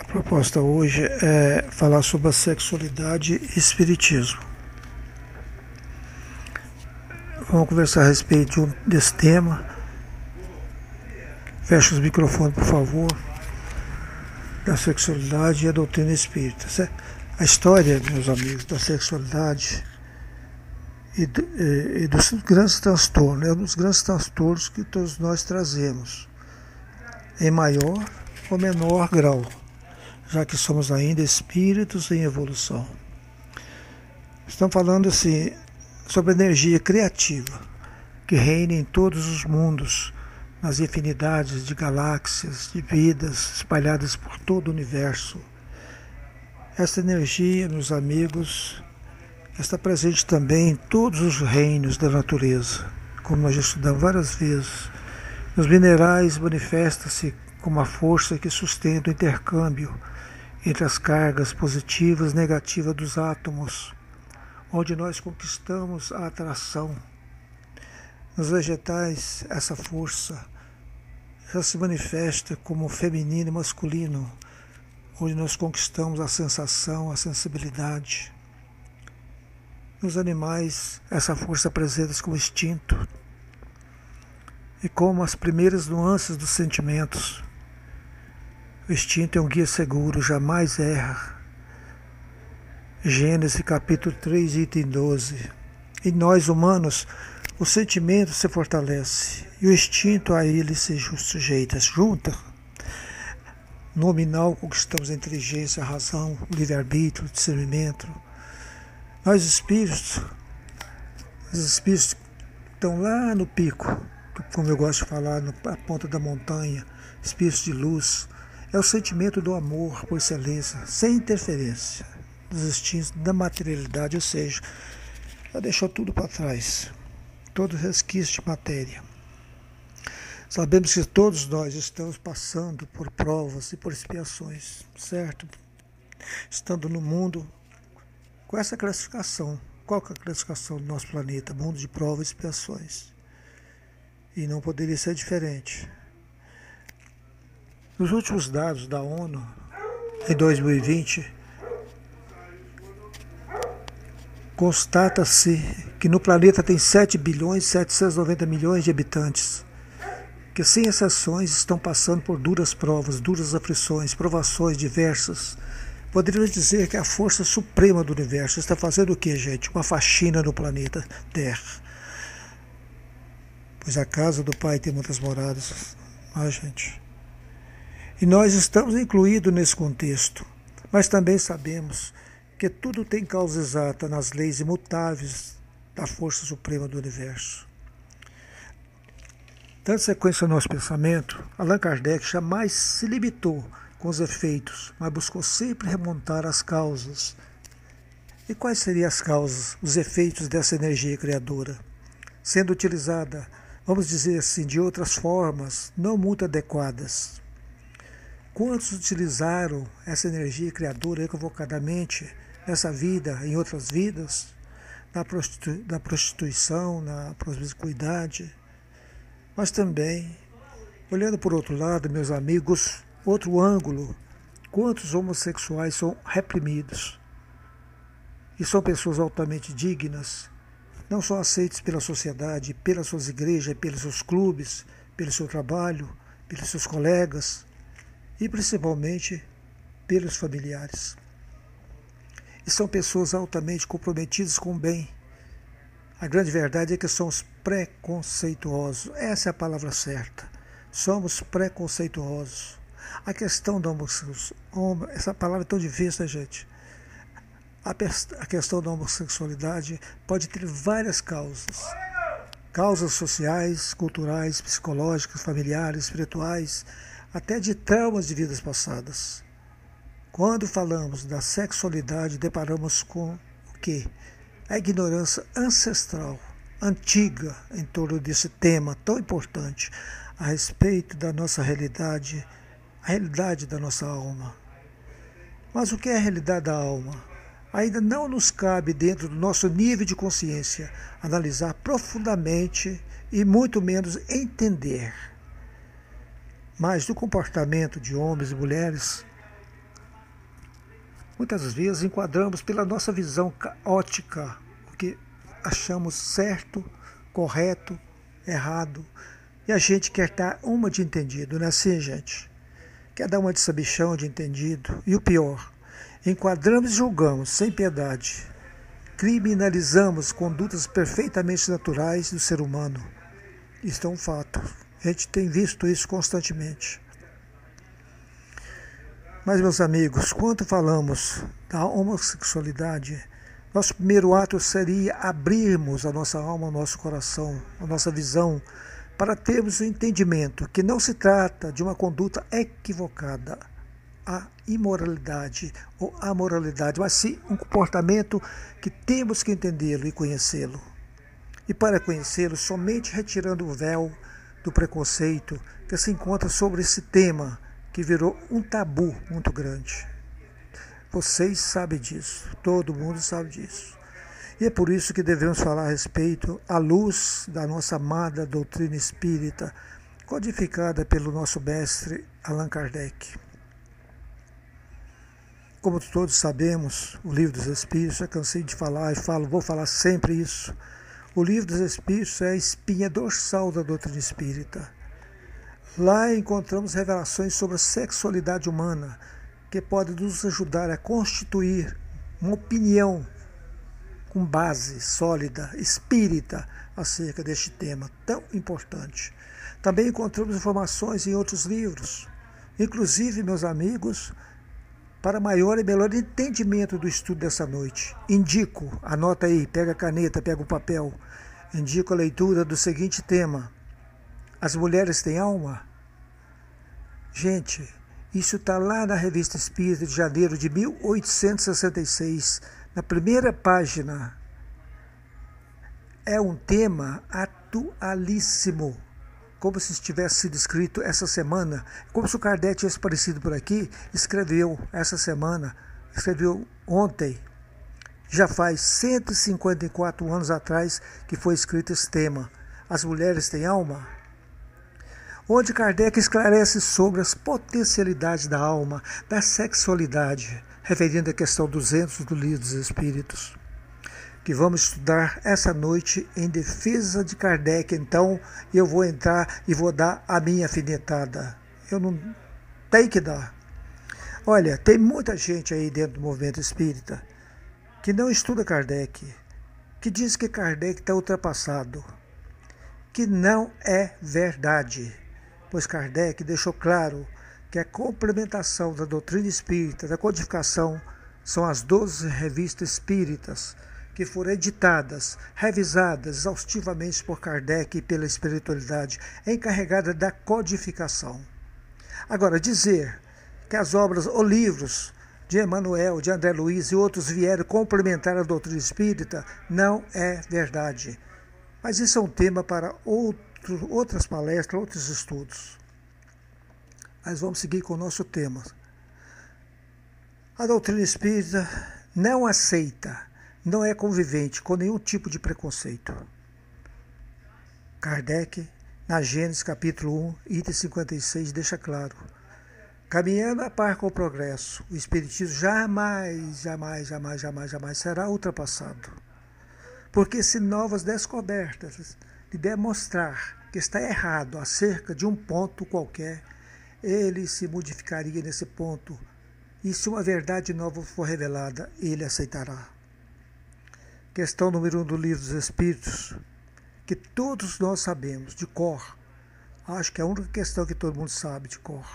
A proposta hoje é falar sobre a sexualidade e espiritismo. Vamos conversar a respeito desse tema. Feche os microfones, por favor. Da sexualidade e a doutrina espírita. A história, meus amigos, da sexualidade e dos grandes transtornos, é um dos grandes transtornos que todos nós trazemos, em maior ou menor grau, já que somos ainda espíritos em evolução. Estamos falando assim sobre a energia criativa que reina em todos os mundos, nas infinidades de galáxias, de vidas espalhadas por todo o universo. Essa energia, meus amigos, está presente também em todos os reinos da natureza, como nós já estudamos várias vezes. Nos minerais manifesta-se como a força que sustenta o intercâmbio entre as cargas positivas e negativas dos átomos, onde nós conquistamos a atração. Nos vegetais, essa força já se manifesta como feminino e masculino, onde nós conquistamos a sensação, a sensibilidade. Nos animais, essa força apresenta-se como instinto e como as primeiras nuances dos sentimentos. O instinto é um guia seguro, jamais erra. Gênesis capítulo 3, item 12. Em nós humanos, o sentimento se fortalece e o instinto a ele se sujeita. Junta. Nominal, conquistamos a inteligência, a razão, o livre-arbítrio, o discernimento. Nós os espíritos estão lá no pico, como eu gosto de falar, na ponta da montanha, espíritos de luz. É o sentimento do amor por excelência, sem interferência dos instintos da materialidade, ou seja, já deixou tudo para trás, todo resquício de matéria. Sabemos que todos nós estamos passando por provas e por expiações, certo? Estando no mundo com essa classificação. Qual que é a classificação do nosso planeta? Mundo de provas e expiações. E não poderia ser diferente. Nos últimos dados da ONU, em 2020, constata-se que no planeta tem 7 bilhões e 790 milhões de habitantes, que sem exceções estão passando por duras provas, duras aflições, provações diversas. Poderíamos dizer que a força suprema do universo está fazendo o que, gente? Uma faxina no planeta Terra. Pois a casa do Pai tem muitas moradas, gente. E nós estamos incluídos nesse contexto, mas também sabemos que tudo tem causa exata nas leis imutáveis da força suprema do universo. Dando sequência ao nosso pensamento, Allan Kardec jamais se limitou com os efeitos, mas buscou sempre remontar as causas. E quais seriam as causas, os efeitos dessa energia criadora? Sendo utilizada, vamos dizer assim, de outras formas, não muito adequadas. Quantos utilizaram essa energia criadora equivocadamente nessa vida, em outras vidas, na prostituição, na promiscuidade? Mas também, olhando por outro lado, meus amigos, outro ângulo, quantos homossexuais são reprimidos e são pessoas altamente dignas, não são aceitos pela sociedade, pelas suas igrejas, pelos seus clubes, pelo seu trabalho, pelos seus colegas e principalmente pelos familiares. E são pessoas altamente comprometidas com o bem. A grande verdade é que somos preconceituosos. Essa é a palavra certa. Somos preconceituosos. A questão da homossexualidade, essa palavra é tão difícil, né, gente? A questão da homossexualidade pode ter várias causas. Causas sociais, culturais, psicológicas, familiares, espirituais, até de traumas de vidas passadas. Quando falamos da sexualidade, deparamos com o quê? A ignorância ancestral, antiga, em torno desse tema tão importante, a respeito da nossa realidade, a realidade da nossa alma. Mas o que é a realidade da alma? Ainda não nos cabe, dentro do nosso nível de consciência, analisar profundamente e muito menos entender. Mas do comportamento de homens e mulheres, Muitas vezes enquadramos pela nossa visão caótica o que achamos certo, correto, errado. E a gente quer dar uma de entendido, não é assim, gente? Quer dar uma de sabichão, de entendido. E o pior, enquadramos e julgamos sem piedade. Criminalizamos condutas perfeitamente naturais do ser humano. Isso é um fato. A gente tem visto isso constantemente. Mas, meus amigos, quando falamos da homossexualidade, nosso primeiro ato seria abrirmos a nossa alma, o nosso coração, a nossa visão, para termos o entendimento que não se trata de uma conduta equivocada, a imoralidade ou amoralidade, mas sim um comportamento que temos que entendê-lo e conhecê-lo. E para conhecê-lo, somente retirando o véu do preconceito que se encontra sobre esse tema, que virou um tabu muito grande. Vocês sabem disso, todo mundo sabe disso. E é por isso que devemos falar a respeito à luz da nossa amada doutrina espírita, codificada pelo nosso mestre Allan Kardec. Como todos sabemos, o Livro dos Espíritos, já cansei de falar e vou falar sempre isso. O Livro dos Espíritos é a espinha dorsal da doutrina espírita. Lá encontramos revelações sobre a sexualidade humana, que pode nos ajudar a constituir uma opinião com base sólida, espírita, acerca deste tema tão importante. Também encontramos informações em outros livros, inclusive, meus amigos, para maior e melhor entendimento do estudo dessa noite. Indico, anota aí, pega a caneta, pega o papel, indico a leitura do seguinte tema: As mulheres têm alma? Gente, isso está lá na Revista Espírita de janeiro de 1866, na primeira página. É um tema atualíssimo, como se tivesse sido escrito essa semana, como se o Kardec tivesse aparecido por aqui, escreveu essa semana, escreveu ontem. Já faz 154 anos atrás que foi escrito esse tema. As mulheres têm alma? Onde Kardec esclarece sobre as potencialidades da alma, da sexualidade, referindo à questão 200 do Livro dos Espíritos, que vamos estudar essa noite em defesa de Kardec. Então, eu vou entrar e vou dar a minha afinetada. Eu não tenho que dar. Olha, tem muita gente aí dentro do movimento espírita que não estuda Kardec, que diz que Kardec está ultrapassado, que não é verdade. Pois Kardec deixou claro que a complementação da doutrina espírita, da codificação, são as 12 revistas espíritas que foram editadas, revisadas exaustivamente por Kardec e pela espiritualidade, encarregada da codificação. Agora, dizer que as obras ou livros de Emmanuel, de André Luiz e outros vieram complementar a doutrina espírita não é verdade. Mas isso é um tema para outras palestras, outros estudos. Mas vamos seguir com o nosso tema. A doutrina espírita não aceita, não é convivente com nenhum tipo de preconceito. Kardec, na Gênesis capítulo 1, item 56, deixa claro: caminhando a par com o progresso, o espiritismo jamais será ultrapassado. Porque se novas descobertas lhe demonstrar que está errado acerca de um ponto qualquer, ele se modificaria nesse ponto, e se uma verdade nova for revelada, ele aceitará. Questão número 1 do Livro dos Espíritos, que todos nós sabemos de cor. Acho que é a única questão que todo mundo sabe de cor.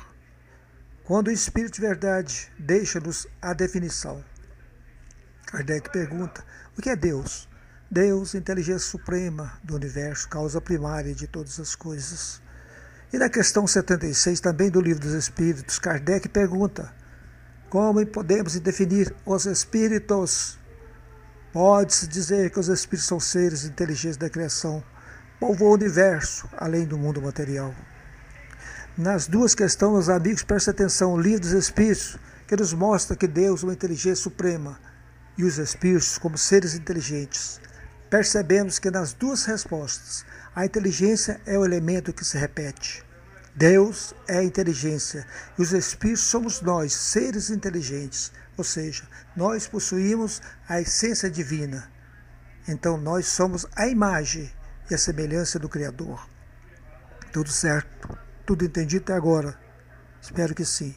Quando o Espírito de Verdade deixa-nos a definição, Kardec pergunta: o que é Deus? Deus, inteligência suprema do universo, causa primária de todas as coisas. E na questão 76, também do Livro dos Espíritos, Kardec pergunta: como podemos definir os espíritos? Pode-se dizer que os espíritos são seres inteligentes da criação, povoam o universo, além do mundo material. Nas duas questões, meus amigos, prestem atenção: o Livro dos Espíritos, que nos mostra que Deus é uma inteligência suprema, e os espíritos como seres inteligentes. Percebemos que nas duas respostas, a inteligência é o elemento que se repete. Deus é a inteligência e os espíritos somos nós, seres inteligentes, ou seja, nós possuímos a essência divina. Então nós somos a imagem e a semelhança do Criador. Tudo certo? Tudo entendido até agora? Espero que sim.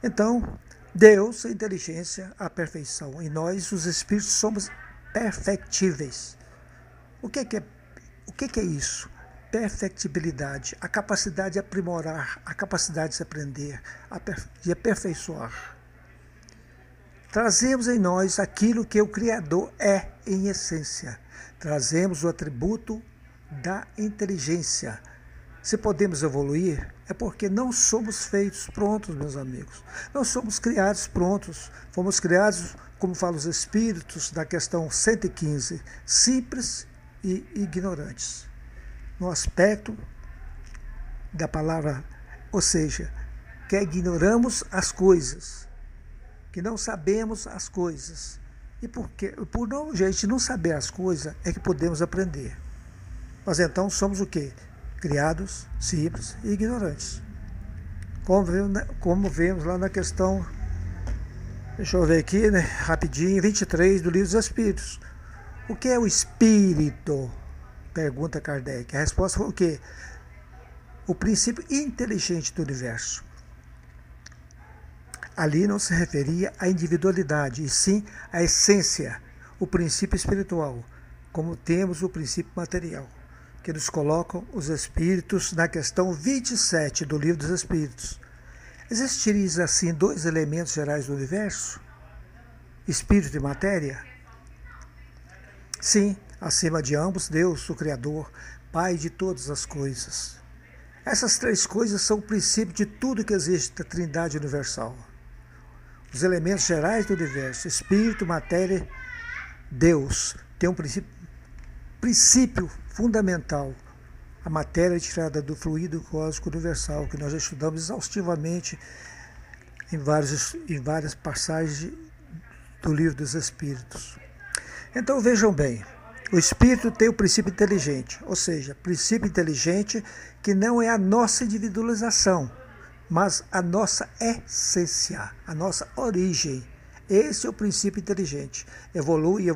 Então, Deus, a inteligência, a perfeição, e nós, os espíritos, somos perfectíveis. O que é isso? Perfectibilidade, a capacidade de aprimorar, a capacidade de se aprender, de aperfeiçoar. Trazemos em nós aquilo que o Criador é em essência. Trazemos o atributo da inteligência. Se podemos evoluir, é porque não somos feitos prontos, meus amigos. Não somos criados prontos. Fomos criados, como falam os espíritos, na questão 115, simples e ignorantes. No aspecto da palavra, ou seja, que ignoramos as coisas, que não sabemos as coisas. E por não, gente, não saber as coisas é que podemos aprender. Mas então somos o quê? Criados, simples e ignorantes. Como vemos lá na questão, deixa eu ver aqui, né, rapidinho, 23 do Livro dos Espíritos. O que é o espírito? Pergunta Kardec. A resposta foi o quê? O princípio inteligente do universo. Ali não se referia à individualidade, e sim à essência, o princípio espiritual, como temos o princípio material, que nos colocam os espíritos na questão 27 do Livro dos Espíritos. Existiriam assim dois elementos gerais do universo? Espírito e matéria? Sim, acima de ambos, Deus, o Criador, Pai de todas as coisas. Essas três coisas são o princípio de tudo que existe da Trindade Universal. Os elementos gerais do universo, Espírito, matéria, Deus, tem um princípio fundamental. A matéria é tirada do fluido cósmico universal, que nós já estudamos exaustivamente em várias passagens do Livro dos Espíritos. Então vejam bem, o Espírito tem o princípio inteligente, ou seja, princípio inteligente que não é a nossa individualização, mas a nossa essência, a nossa origem. Esse é o princípio inteligente. Evolui,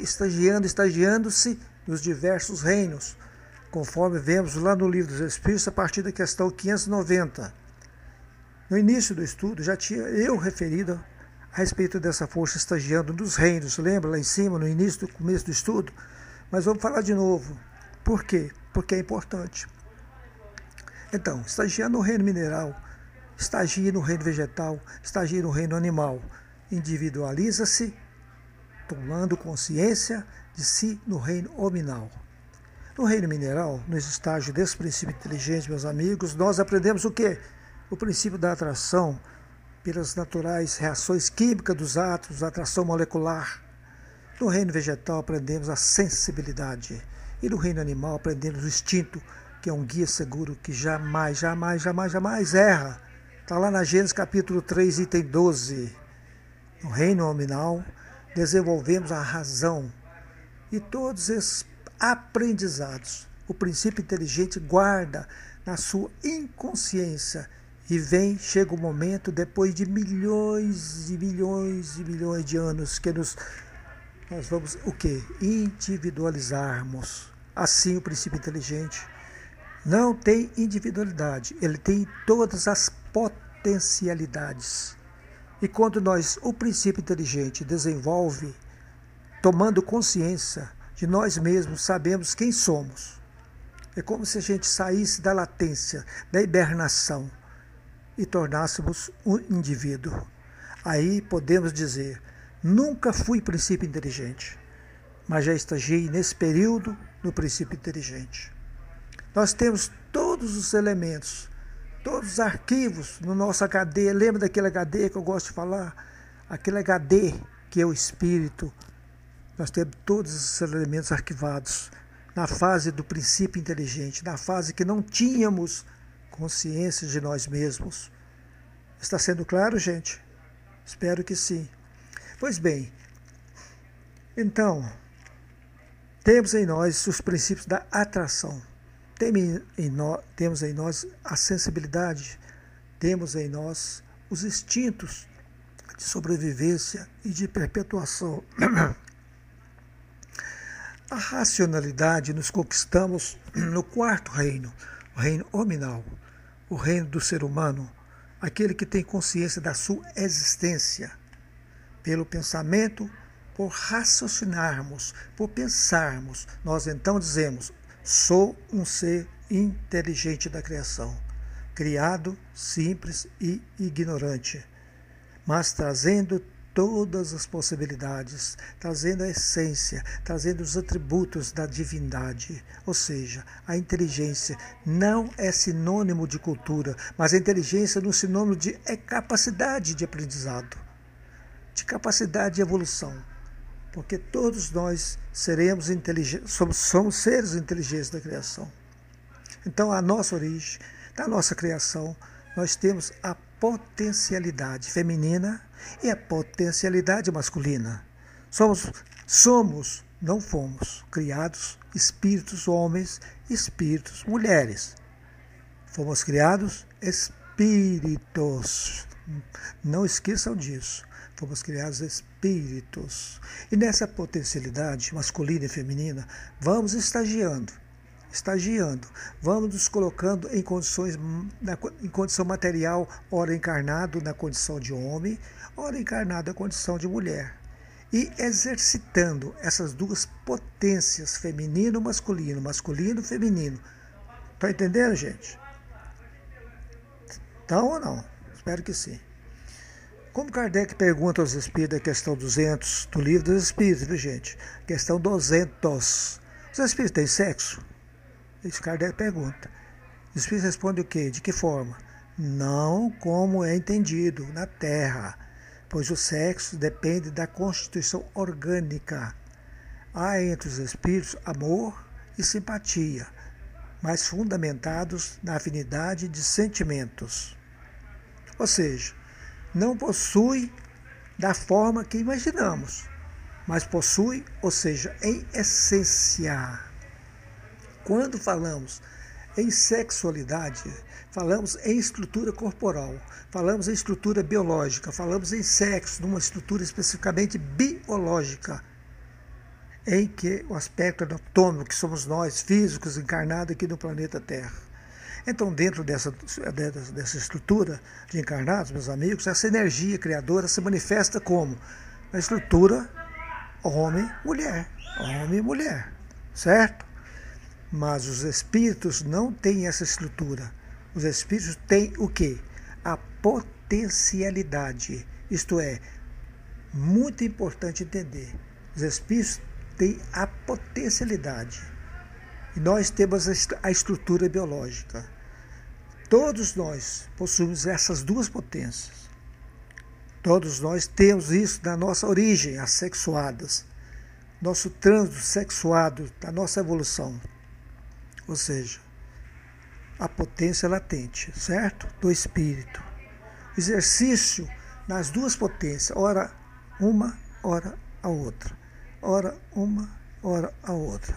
estagiando-se nos diversos reinos, conforme vemos lá no Livro dos Espíritos, a partir da questão 590. No início do estudo, já tinha eu referido a respeito dessa força estagiando nos reinos. Lembra lá em cima, no início do começo do estudo? Mas vamos falar de novo. Por quê? Porque é importante. Então, estagiando no reino mineral, estagia no reino vegetal, estagia no reino animal. Individualiza-se, tomando consciência de si no reino hominal. No reino mineral, no estágio desse princípio inteligente, meus amigos, nós aprendemos o quê? O princípio da atração pelas naturais reações químicas dos átomos, a atração molecular. No reino vegetal, aprendemos a sensibilidade. E no reino animal, aprendemos o instinto, que é um guia seguro que jamais erra. Está lá na Gênesis capítulo 3, item 12. No reino nominal, desenvolvemos a razão. E todos esses aprendizados, o princípio inteligente guarda na sua inconsciência. E chega o momento, depois de milhões de anos, que nós vamos o quê? Individualizarmos. Assim, o princípio inteligente não tem individualidade, ele tem todas as potencialidades. E quando o princípio inteligente desenvolve, tomando consciência de nós mesmos, sabemos quem somos. É como se a gente saísse da latência, da hibernação e tornássemos um indivíduo. Aí podemos dizer, nunca fui princípio inteligente, mas já estagiei nesse período no princípio inteligente. Nós temos todos os elementos, todos os arquivos no nosso HD. Lembra daquele HD que eu gosto de falar? Aquele HD que é o Espírito. Nós temos todos esses elementos arquivados na fase do princípio inteligente, na fase que não tínhamos consciência de nós mesmos. Está sendo claro, gente? Espero que sim. Pois bem, então, temos em nós os princípios da atração. temos em nós a sensibilidade, temos em nós os instintos de sobrevivência e de perpetuação. A racionalidade nos conquistamos no quarto reino, o reino hominal, o reino do ser humano, aquele que tem consciência da sua existência. Pelo pensamento, por raciocinarmos, por pensarmos, nós então dizemos: sou um ser inteligente da criação, criado, simples e ignorante, mas trazendo todas as possibilidades, trazendo a essência, trazendo os atributos da divindade. Ou seja, a inteligência não é sinônimo de cultura, mas a inteligência no sinônimo de capacidade de aprendizado, de capacidade de evolução. Porque todos nós seremos inteligentes, somos seres inteligentes da criação. Então, a nossa origem, da nossa criação, nós temos a potencialidade feminina e a potencialidade masculina. Somos, não fomos, criados espíritos homens, espíritos mulheres. Fomos criados espíritos. Não esqueçam disso. Fomos criados espíritos. E nessa potencialidade masculina e feminina, vamos estagiando, vamos nos colocando em condição material, ora encarnado na condição de homem, ora encarnado na condição de mulher. E exercitando essas duas potências, feminino, masculino, masculino, feminino. Está entendendo, gente? Então ou não? Espero que sim. Como Kardec pergunta aos espíritos, a questão 200 do Livro dos Espíritos, viu, gente? Questão 200. Os espíritos têm sexo? Isso Kardec pergunta. Os espíritos respondem o quê? De que forma? Não como é entendido na Terra, pois o sexo depende da constituição orgânica. Há entre os espíritos amor e simpatia, mas fundamentados na afinidade de sentimentos. Ou seja, não possui da forma que imaginamos, mas possui, ou seja, em essência. Quando falamos em sexualidade, falamos em estrutura corporal, falamos em estrutura biológica, falamos em sexo, numa estrutura especificamente biológica, em que o aspecto anatômico, que somos nós, físicos, encarnados aqui no planeta Terra. Então, dentro dessa estrutura de encarnados, meus amigos, essa energia criadora se manifesta como? Na estrutura homem-mulher, certo? Mas os espíritos não têm essa estrutura. Os espíritos têm o quê? A potencialidade. Isto é, muito importante entender. Os espíritos têm a potencialidade. E nós temos a estrutura biológica. Todos nós possuímos essas duas potências. Todos nós temos isso na nossa origem, as sexuadas. Nosso trânsito sexuado, da nossa evolução. Ou seja, a potência latente, certo? Do espírito. O exercício nas duas potências, ora uma, ora a outra. Ora uma, ora a outra.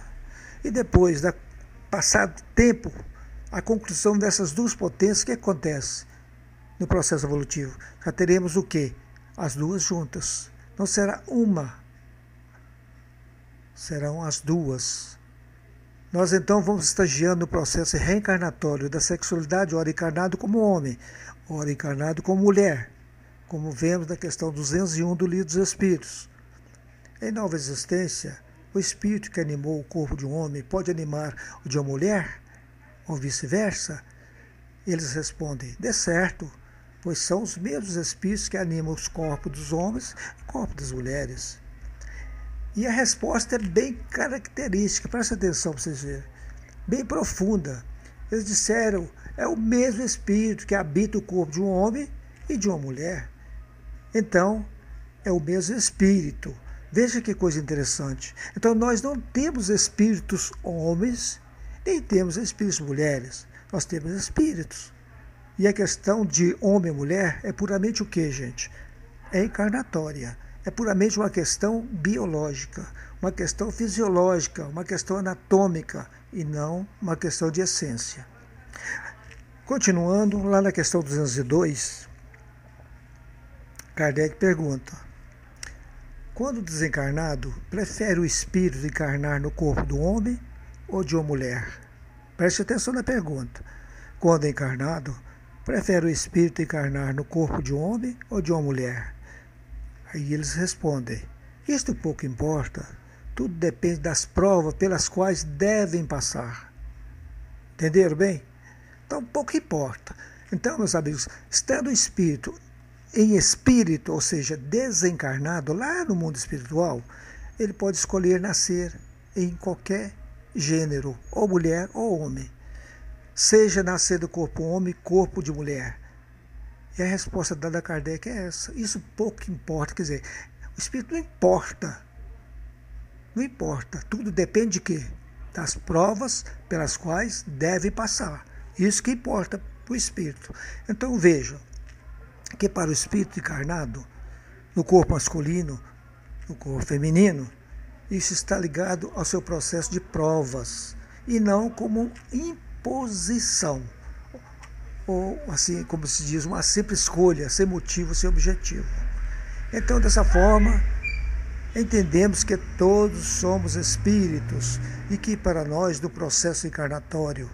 E depois, passado tempo, a conclusão dessas duas potências, o que acontece no processo evolutivo? Já teremos o quê? As duas juntas. Não será uma, serão as duas. Nós então vamos estagiando no processo reencarnatório da sexualidade, ora encarnado como homem, ora encarnado como mulher, como vemos na questão 201 do Livro dos Espíritos. Em nova existência, o espírito que animou o corpo de um homem pode animar o de uma mulher? Ou vice-versa? Eles respondem, de certo, pois são os mesmos espíritos que animam os corpos dos homens e corpos das mulheres. E a resposta é bem característica, presta atenção para vocês verem, bem profunda. Eles disseram, é o mesmo espírito que habita o corpo de um homem e de uma mulher. Então, é o mesmo espírito. Veja que coisa interessante. Então, nós não temos espíritos homens, nem temos espíritos mulheres. Nós temos espíritos. E a questão de homem e mulher é puramente o que, gente? É encarnatória. É puramente uma questão biológica. uma questão fisiológica, uma questão anatômica e não uma questão de essência. Continuando, lá na questão 202, Kardec pergunta: quando desencarnado, prefere o espírito encarnar no corpo do homem ou de uma mulher? Preste atenção na pergunta. Quando encarnado, prefere o espírito encarnar no corpo de um homem ou de uma mulher? Aí eles respondem: isto pouco importa, tudo depende das provas pelas quais devem passar. Entenderam bem? Então pouco importa. Então, meus amigos, estando o espírito em espírito, ou seja, desencarnado lá no mundo espiritual, ele pode escolher nascer em qualquer gênero, ou mulher ou homem. Seja nascer do corpo homem, corpo de mulher. E a resposta dada a Kardec é essa. Isso pouco importa. Quer dizer, o espírito não importa. Não importa. Tudo depende de quê? Das provas pelas quais deve passar. Isso que importa para o espírito. Então veja que para o espírito encarnado, no corpo masculino, no corpo feminino, isso está ligado ao seu processo de provas e não como imposição, ou assim como se diz, uma simples escolha, sem motivo, sem objetivo. Então, dessa forma, entendemos que todos somos espíritos e que para nós, no processo encarnatório,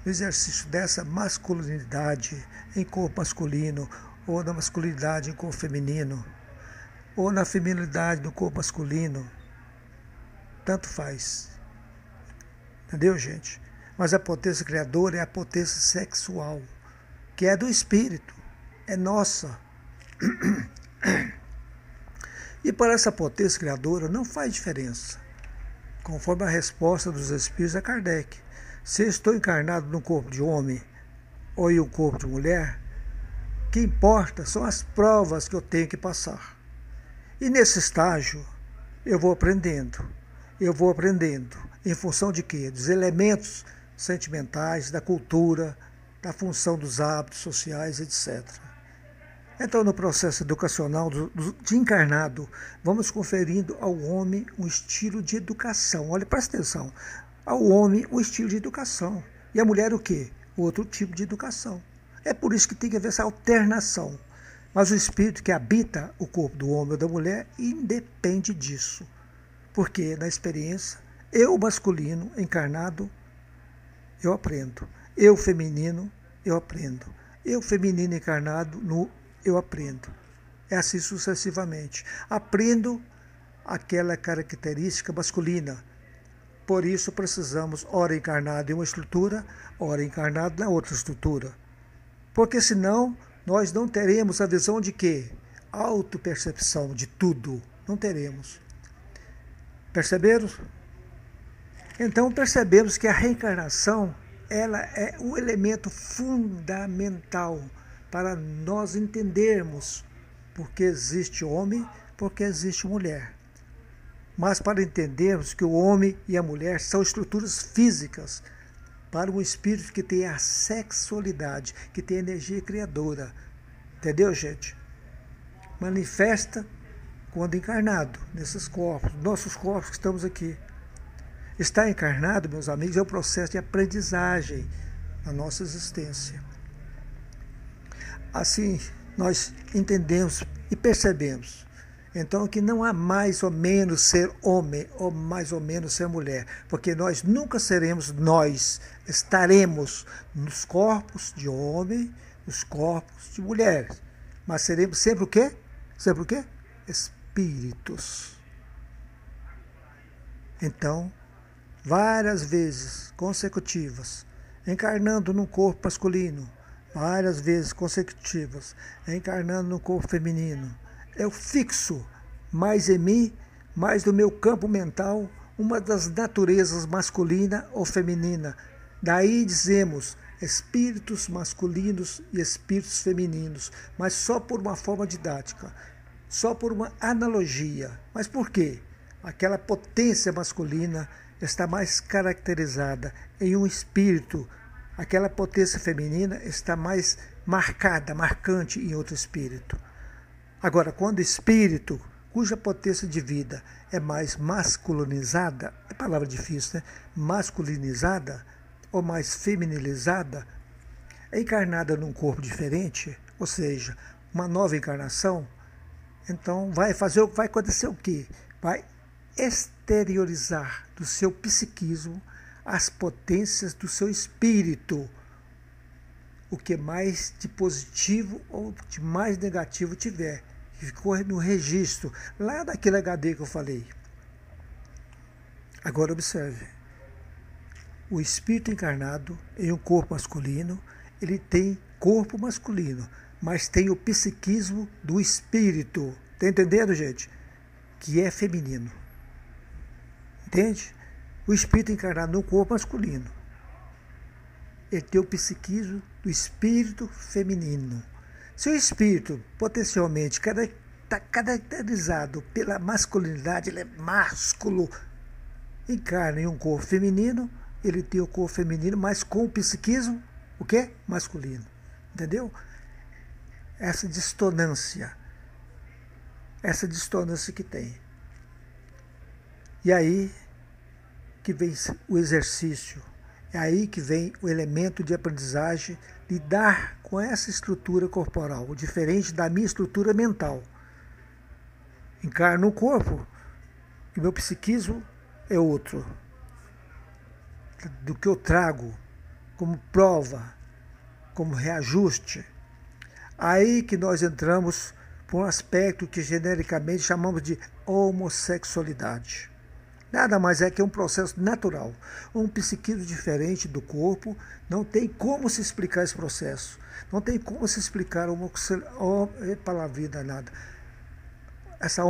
no exercício dessa masculinidade em corpo masculino, ou na masculinidade em corpo feminino, ou na feminilidade no corpo masculino, tanto faz. Entendeu, gente? Mas a potência criadora é a potência sexual, que é do espírito, é nossa. E para essa potência criadora não faz diferença, conforme a resposta dos espíritos a Kardec. Se eu estou encarnado no corpo de homem ou em um corpo de mulher, o que importa são as provas que eu tenho que passar. E nesse estágio, eu vou aprendendo. Em função de quê? Dos elementos sentimentais, da cultura, da função dos hábitos sociais, etc. Então, no processo educacional de encarnado, vamos conferindo ao homem um estilo de educação. Olha, presta atenção. Ao homem, um estilo de educação. E a mulher, o quê? Outro tipo de educação. É por isso que tem que haver essa alternação. Mas o espírito que habita o corpo do homem ou da mulher independe disso. Porque, na experiência, eu masculino encarnado, eu aprendo. Eu feminino, eu aprendo. Eu feminino encarnado, eu aprendo. É assim sucessivamente. Aprendo aquela característica masculina. Por isso precisamos, ora encarnado em uma estrutura, ora encarnado na outra estrutura. Porque senão nós não teremos a visão de quê? Autopercepção de tudo. Não teremos. Perceberam? Então percebemos que a reencarnação ela é um elemento fundamental para nós entendermos por que existe homem, por que existe mulher. Mas para entendermos que o homem e a mulher são estruturas físicas para um espírito que tem a sexualidade, que tem a energia criadora. Entendeu, gente? Manifesta quando encarnado, nesses corpos, nossos corpos que estamos aqui. Estar encarnado, meus amigos, é um processo de aprendizagem na nossa existência. Assim, nós entendemos e percebemos, então, que não há mais ou menos ser homem ou mais ou menos ser mulher, porque nós nunca seremos nós, estaremos nos corpos de homem, nos corpos de mulher, mas seremos sempre o quê? Sempre o quê? Espíritos. Então, várias vezes consecutivas, encarnando num corpo masculino, várias vezes consecutivas, encarnando no corpo feminino, eu fixo mais em mim, mais no meu campo mental, uma das naturezas masculina ou feminina. Daí dizemos espíritos masculinos e espíritos femininos, mas só por uma forma didática, só por uma analogia. Mas por quê? Aquela potência masculina está mais caracterizada em um espírito, aquela potência feminina está mais marcada, marcante em outro espírito. Agora, quando o espírito, cuja potência de vida é mais masculinizada, é palavra difícil, né? Masculinizada ou mais feminilizada, é encarnada num corpo diferente, ou seja, uma nova encarnação, então vai acontecer o quê? Vai exteriorizar do seu psiquismo as potências do seu espírito, o que mais de positivo ou de mais negativo tiver, que ficou no registro, lá daquele HD que eu falei. Agora observe, o espírito encarnado em um corpo masculino, ele tem corpo masculino, mas tem o psiquismo do espírito, tá entendendo, gente? Que é feminino, entende? O espírito encarnado no corpo masculino, ele tem o psiquismo do espírito feminino. Se o espírito potencialmente está caracterizado pela masculinidade, ele é másculo, encarna em um corpo feminino, ele tem o corpo feminino, mas com o psiquismo, o quê? Masculino. Entendeu? Essa dissonância que tem. E aí que vem o exercício, é aí que vem o elemento de aprendizagem, lidar com essa estrutura corporal, diferente da minha estrutura mental. Encarno um corpo, e meu psiquismo é outro, do que eu trago como prova, como reajuste. Aí que nós entramos por um aspecto que genericamente chamamos de homossexualidade. Nada mais é que um processo natural, um psiquismo diferente do corpo. Não tem como se explicar esse processo, não tem como se explicar essa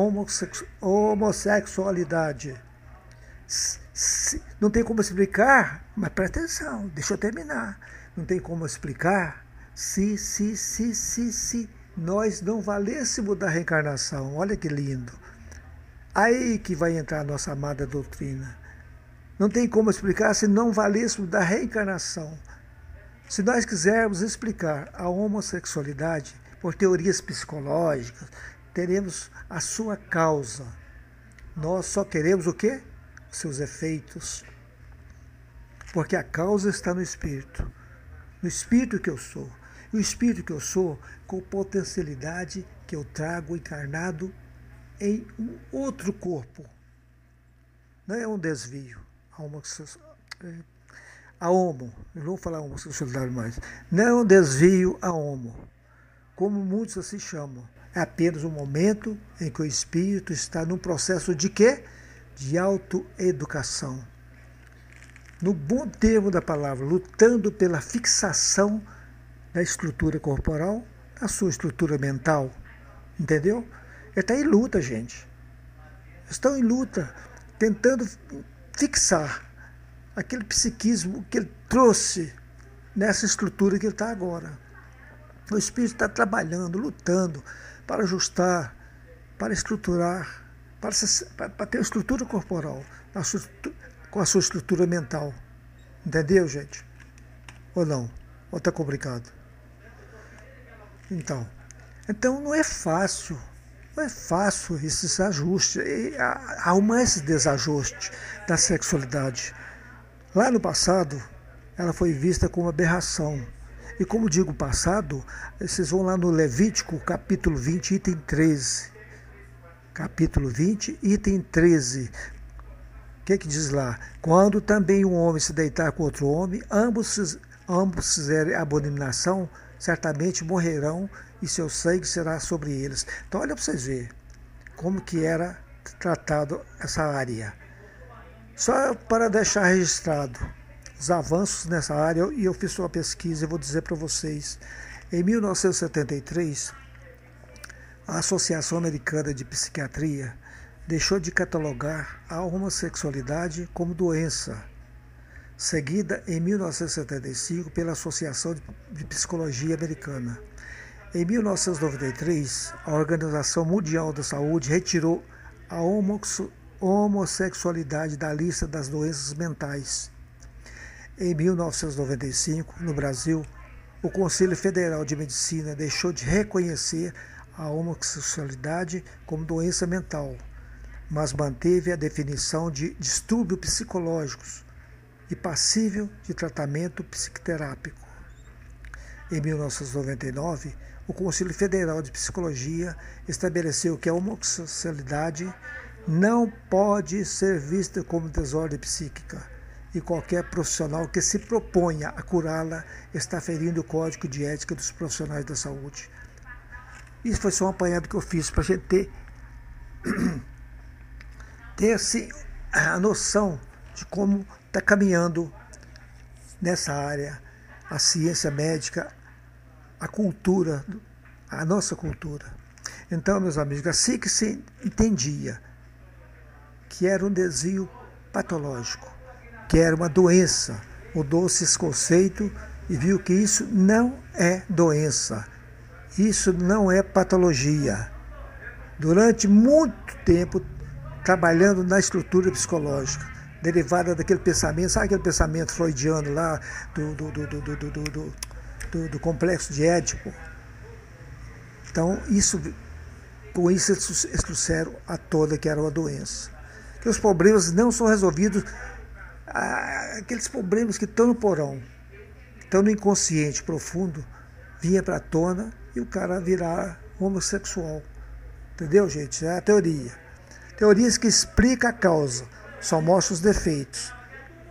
homossexualidade. Não tem como explicar, mas presta atenção, deixa eu terminar. Não tem como explicar se nós não valêssemos da reencarnação. Olha que lindo. Aí que vai entrar a nossa amada doutrina. Não tem como explicar se não valêssemos da reencarnação. Se nós quisermos explicar a homossexualidade por teorias psicológicas, teremos a sua causa. Nós só queremos o quê? Seus efeitos. Porque a causa está no espírito. No espírito que eu sou. E o espírito que eu sou, com potencialidade que eu trago encarnado em um outro corpo. Não é um desvio. Não vou falar homossexualidade mais. Não é um desvio a homo, como muitos assim chamam. É apenas um momento em que o espírito está num processo de quê? De autoeducação. No bom termo da palavra, lutando pela fixação da estrutura corporal, da sua estrutura mental. Entendeu? Ele está em luta, gente. Estão em luta, tentando fixar aquele psiquismo que ele trouxe nessa estrutura que ele está agora. O espírito está trabalhando, lutando para ajustar, para estruturar, para ter uma estrutura corporal com a sua estrutura mental. Entendeu, gente? Ou não? Ou está complicado? Então não é fácil. Não é fácil esses ajustes, arrumar esse desajuste da sexualidade. Lá no passado, ela foi vista como aberração. E como digo passado, vocês vão lá no Levítico, capítulo 20, item 13. Capítulo 20, item 13. O que diz lá? Quando também um homem se deitar com outro homem, ambos fizerem abominação, certamente morrerão, e seu sangue será sobre eles. Então olha para vocês verem como que era tratado essa área. Só para deixar registrado os avanços nessa área, e eu fiz uma pesquisa e vou dizer para vocês. Em 1973, a Associação Americana de Psiquiatria deixou de catalogar a homossexualidade como doença, seguida em 1975 pela Associação de Psicologia Americana. Em 1993, a Organização Mundial da Saúde retirou a homossexualidade da lista das doenças mentais. Em 1995, no Brasil, o Conselho Federal de Medicina deixou de reconhecer a homossexualidade como doença mental, mas manteve a definição de distúrbio psicológicos e passível de tratamento psicoterápico. Em 1999, o Conselho Federal de Psicologia estabeleceu que a homossexualidade não pode ser vista como desordem psíquica e qualquer profissional que se proponha a curá-la está ferindo o código de ética dos profissionais da saúde. Isso foi só um apanhado que eu fiz para a gente ter assim, a noção de como está caminhando nessa área a ciência médica, a cultura, a nossa cultura. Então, meus amigos, assim que se entendia que era um desvio patológico, que era uma doença, mudou-se esse conceito e viu que isso não é doença, isso não é patologia. Durante muito tempo, trabalhando na estrutura psicológica, derivada daquele pensamento, sabe aquele pensamento freudiano lá do complexo de Édipo? Então, com isso eles trouxeram à tona que era uma doença. Que os problemas não são resolvidos, aqueles problemas que estão no porão, que estão no inconsciente profundo, vinha para a tona e o cara virar homossexual. Entendeu, gente? É a teoria. Teorias que explicam a causa, só mostram os defeitos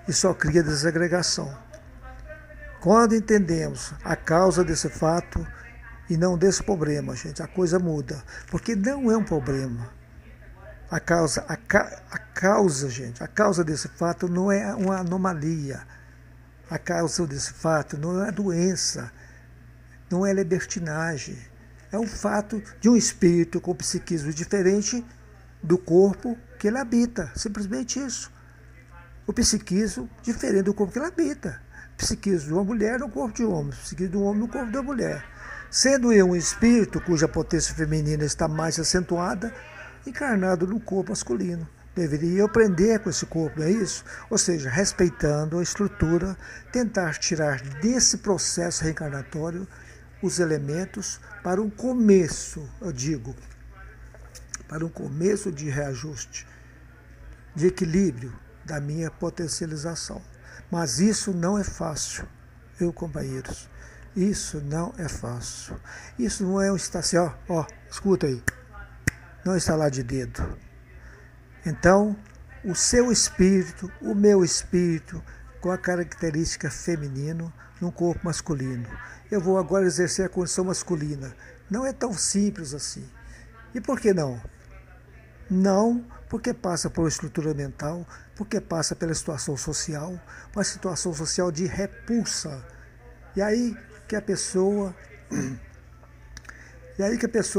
e só cria desagregação. Quando entendemos a causa desse fato e não desse problema, gente, a coisa muda. Porque não é um problema. A causa, gente, a causa desse fato não é uma anomalia. A causa desse fato não é doença, não é libertinagem. É um fato de um espírito com psiquismo diferente do corpo que ele habita. Simplesmente isso. O psiquismo diferente do corpo que ele habita. O psiquismo de uma mulher no corpo de um homem. O psiquismo de um homem no corpo de uma mulher. Sendo eu um espírito cuja potência feminina está mais acentuada, encarnado no corpo masculino. Deveria eu aprender com esse corpo, não é isso? Ou seja, respeitando a estrutura, tentar tirar desse processo reencarnatório os elementos para um começo, eu digo, para um começo de reajuste, de equilíbrio da minha potencialização. Mas isso não é fácil, meus companheiros. Isso não é fácil. Isso não é um assim, ó, escuta aí. Não está lá de dedo. Então, o seu espírito, o meu espírito, com a característica feminino num corpo masculino. Eu vou agora exercer a condição masculina. Não é tão simples assim. E por que não? Não, porque passa por uma estrutura mental, porque passa pela situação social, uma situação social de repulsa. E aí que a pessoa,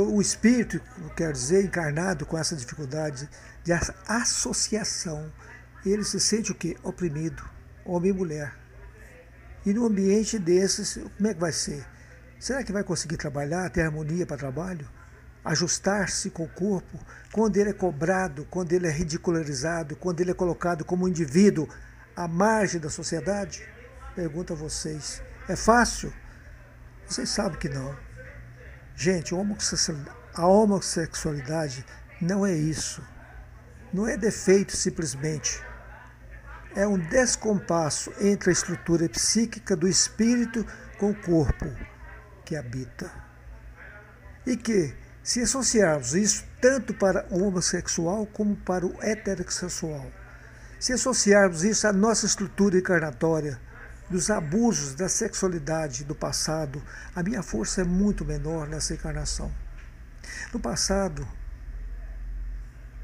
o espírito, quer dizer, encarnado com essa dificuldade de associação, ele se sente o quê? Oprimido, homem e mulher. E no ambiente desses, como é que vai ser? Será que vai conseguir trabalhar, ter harmonia para trabalho? Ajustar-se com o corpo, quando ele é cobrado, quando ele é ridicularizado, quando ele é colocado como um indivíduo à margem da sociedade? Pergunto a vocês, é fácil? Vocês sabem que não. Gente, a homossexualidade não é isso. Não é defeito simplesmente. É um descompasso entre a estrutura psíquica do espírito com o corpo que habita. E que, se associarmos isso tanto para o homossexual como para o heterossexual, se associarmos isso à nossa estrutura encarnatória, dos abusos da sexualidade do passado, a minha força é muito menor nessa encarnação. No passado,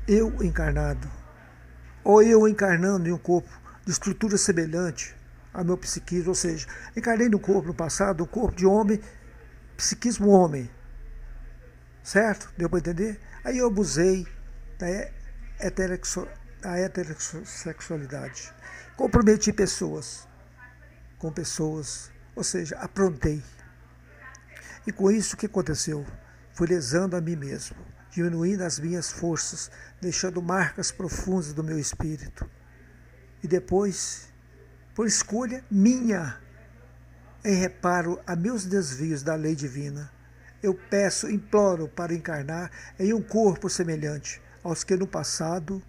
eu encarnado, ou eu encarnando em um corpo de estrutura semelhante ao meu psiquismo, ou seja, encarnei no corpo no passado, um corpo de homem, psiquismo homem, certo? Deu para entender? Aí eu abusei da heterossexualidade, comprometi pessoas, ou seja, aprontei. E com isso o que aconteceu? Fui lesando a mim mesmo, diminuindo as minhas forças, deixando marcas profundas do meu espírito. E depois, por escolha minha, em reparo a meus desvios da lei divina, eu peço, imploro para encarnar em um corpo semelhante aos que no passado,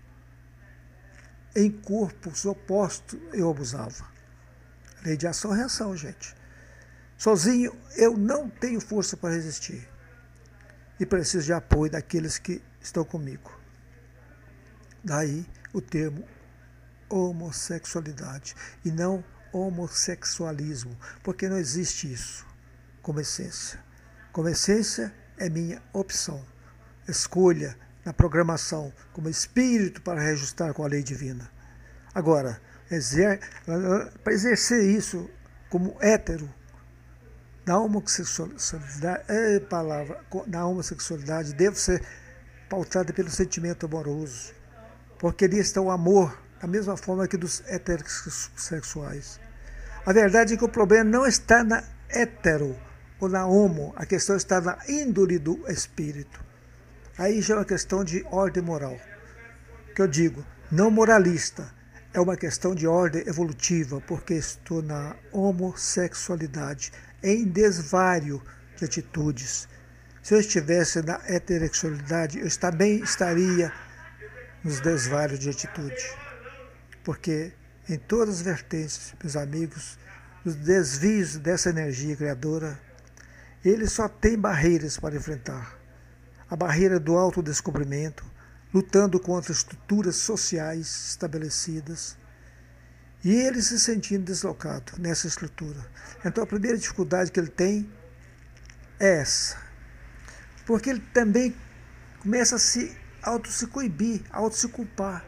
em corpos opostos, eu abusava. Lei de ação e reação, gente. Sozinho eu não tenho força para resistir. E preciso de apoio daqueles que estão comigo. Daí o termo homossexualidade e não homossexualismo, porque não existe isso como essência. Como essência é minha opção, escolha na programação, como espírito para reajustar com a lei divina. Agora, para exercer isso como hétero, na homossexualidade deve ser pautada pelo sentimento amoroso, porque ali está o amor, da mesma forma que dos heterossexuais. A verdade é que o problema não está na hetero ou na homo, a questão está na índole do espírito. Aí já é uma questão de ordem moral, que eu digo, não moralista, é uma questão de ordem evolutiva, porque estou na homossexualidade, em desvário de atitudes. Se eu estivesse na heterossexualidade, eu também estaria nos desvários de atitude. Porque em todas as vertentes, meus amigos, os desvios dessa energia criadora, ele só tem barreiras para enfrentar. A barreira do autodescobrimento, lutando contra estruturas sociais estabelecidas, e ele se sentindo deslocado nessa estrutura. Então a primeira dificuldade que ele tem é essa. Porque ele também começa a se coibir, se culpar.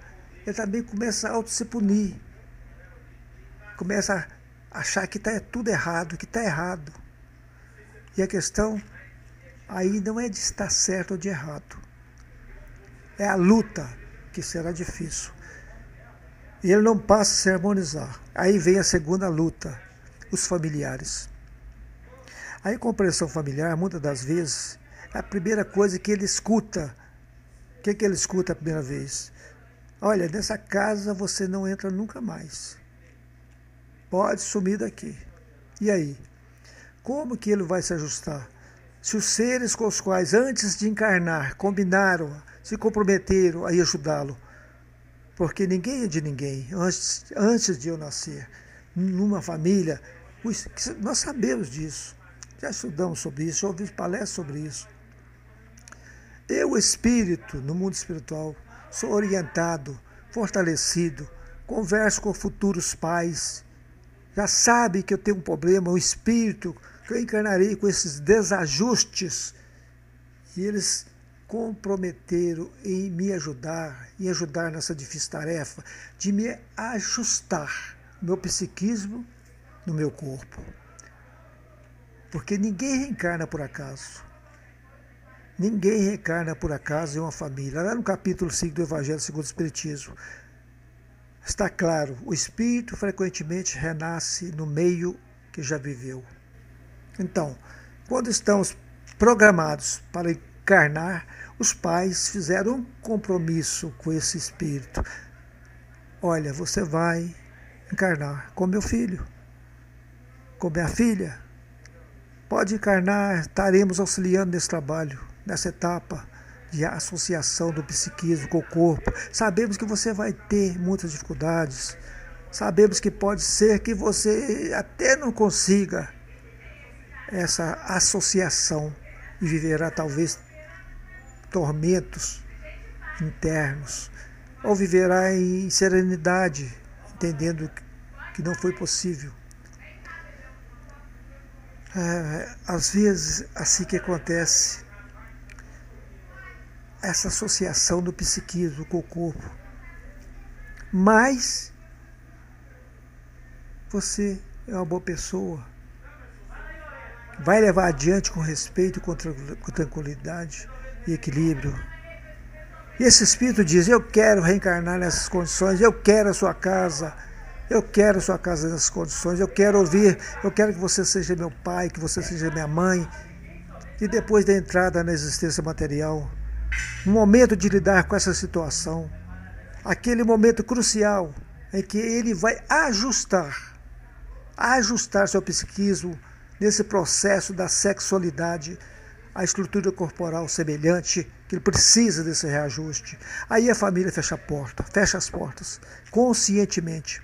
Ele também começa a se punir. Começa a achar que está tudo errado, que está errado. E a questão aí não é de estar certo ou de errado. É a luta que será difícil. E ele não passa a se harmonizar. Aí vem a segunda luta, os familiares. A incompreensão familiar, muitas das vezes, é a primeira coisa que ele escuta. O que ele escuta a primeira vez? Olha, nessa casa você não entra nunca mais. Pode sumir daqui. E aí? Como que ele vai se ajustar? Se os seres com os quais, antes de encarnar, combinaram, se comprometeram a ajudá-lo, porque ninguém é de ninguém, antes de eu nascer, numa família, nós sabemos disso, já estudamos sobre isso, já ouvimos palestras sobre isso. Eu, espírito, no mundo espiritual, sou orientado, fortalecido, converso com futuros pais, já sabe que eu tenho um problema, um espírito, que eu encarnarei com esses desajustes, e eles comprometeram em me ajudar, em ajudar nessa difícil tarefa, de me ajustar no meu psiquismo, no meu corpo. Porque ninguém reencarna por acaso. Ninguém reencarna por acaso em uma família. Lá no capítulo 5 do Evangelho segundo o Espiritismo, está claro, o espírito frequentemente renasce no meio que já viveu. Então, quando estamos programados para encarnar, os pais fizeram um compromisso com esse espírito. Olha, você vai encarnar com meu filho, com minha filha. Pode encarnar, estaremos auxiliando nesse trabalho, nessa etapa de associação do psiquismo com o corpo. Sabemos que você vai ter muitas dificuldades. Sabemos que pode ser que você até não consiga essa associação e viverá talvez tormentos internos, ou viverá em serenidade, entendendo que não foi possível. Às vezes, assim que acontece, essa associação do psiquismo com o corpo. Mas você é uma boa pessoa, vai levar adiante com respeito, com tranquilidade e equilíbrio. E esse espírito diz, eu quero reencarnar nessas condições, eu quero a sua casa nessas condições, eu quero que você seja meu pai, que você seja minha mãe. E depois da entrada na existência material, no momento de lidar com essa situação, aquele momento crucial em que ele vai ajustar seu psiquismo nesse processo da sexualidade, a estrutura corporal semelhante, que ele precisa desse reajuste. Aí a família fecha a porta, fecha as portas, conscientemente.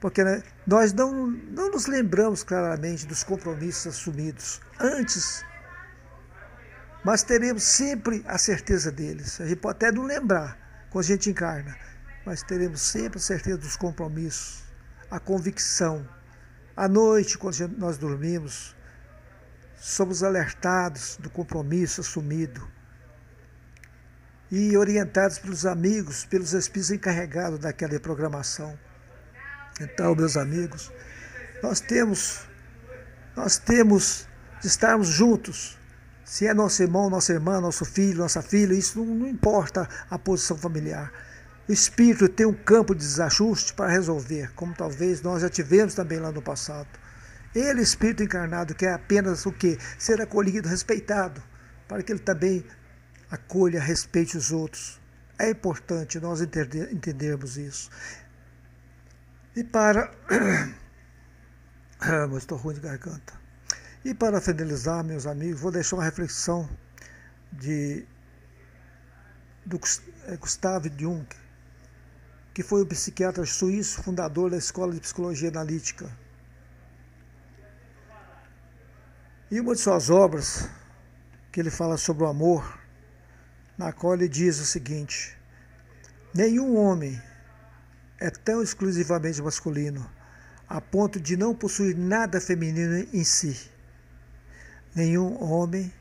Porque, né, nós não nos lembramos claramente dos compromissos assumidos antes, mas teremos sempre a certeza deles. A gente pode até não lembrar quando a gente encarna, mas teremos sempre a certeza dos compromissos, a convicção. À noite, quando nós dormimos, somos alertados do compromisso assumido e orientados pelos amigos, pelos espíritos encarregados daquela reprogramação. Então, meus amigos, nós temos de estarmos juntos. Se é nosso irmão, nossa irmã, nosso filho, nossa filha, isso não importa a posição familiar. O espírito tem um campo de desajuste para resolver, como talvez nós já tivemos também lá no passado. Ele, espírito encarnado, quer apenas o quê? Ser acolhido, respeitado, para que ele também acolha, respeite os outros. É importante nós entendermos isso. E para... Mas estou ruim de garganta. E para finalizar, meus amigos, vou deixar uma reflexão do Gustav Jung, que foi o psiquiatra suíço, fundador da Escola de Psicologia Analítica. E uma de suas obras, que ele fala sobre o amor, na qual ele diz o seguinte: nenhum homem é tão exclusivamente masculino a ponto de não possuir nada feminino em si. Nenhum homem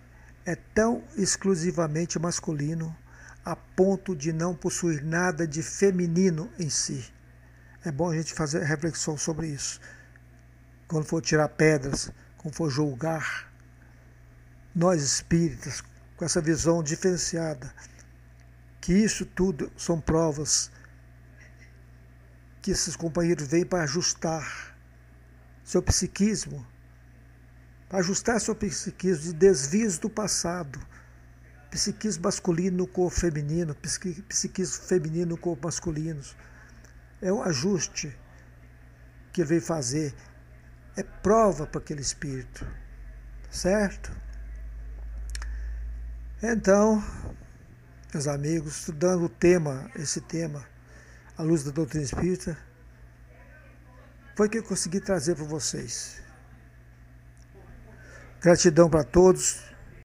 é tão exclusivamente masculino a ponto de não possuir nada de feminino em si. É bom a gente fazer reflexão sobre isso. Quando for tirar pedras, quando for julgar, nós espíritas, com essa visão diferenciada, que isso tudo são provas que esses companheiros vêm para ajustar seu psiquismo, para ajustar seu psiquismo de desvios do passado, psiquismo masculino no corpo feminino, psiquismo feminino no corpo masculino. É um ajuste que ele veio fazer, é prova para aquele espírito, certo? Então, meus amigos, estudando esse tema, à luz da doutrina espírita, foi que eu consegui trazer para vocês. Gratidão para todos.